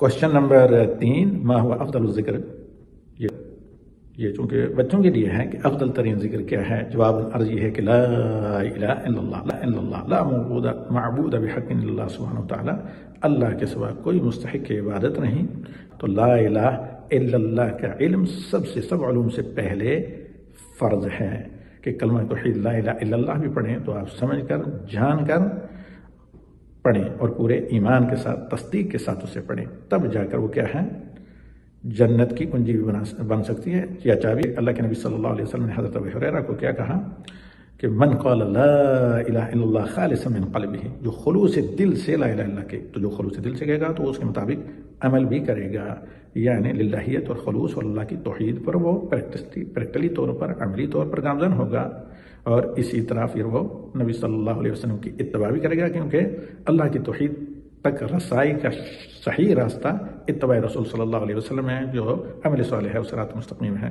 Question number 3، ما هو افضل الذکر؟ یہ چونکہ بچوں کے لیے ہے کہ افضل ترین ذکر کیا ہے، جواب عرض یہ ہے کہ لا الہ الا اللہ، لا الا اللہ، لا معبود بحق الا اللہ سبحانہ وتعالی، اللہ کے سوا کوئی مستحق عبادت نہیں۔ تو لا الہ الا اللہ کا علم سب علوم سے پہلے فرض ہے کہ کلمہ توحید لا الہ الا اللہ بھی پڑھیں تو آپ سمجھ کر جان کر پڑھیں اور پورے ایمان کے ساتھ تصدیق کے ساتھ اسے پڑھیں، تب جا کر وہ کیا ہے، جنت کی کنجی بھی بن سکتی ہے یا چابی۔ اللہ کے نبی صلی اللہ علیہ وسلم نے حضرت ابو ہریرہ کو کیا کہا کہ من قال لا الہ الا اللہ خالصا من قلبہ، جو خلوص دل سے لا الہ الا اللہ کے، تو جو خلوص دل سے کہے گا تو اس کے مطابق عمل بھی کرے گا، یعنی للہیت اور خلوص اور اللہ کی توحید پر وہ پریکٹلی طور پر، عملی طور پر گامزن ہوگا، اور اسی طرح پھر وہ نبی صلی اللہ علیہ وسلم کی اتباع بھی کرے گا، کیونکہ اللہ کی توحید تک رسائی کا صحیح راستہ اتباع رسول صلی اللہ علیہ وسلم ہے، جو عمل صالح ہے اور صراط مستقیم ہے۔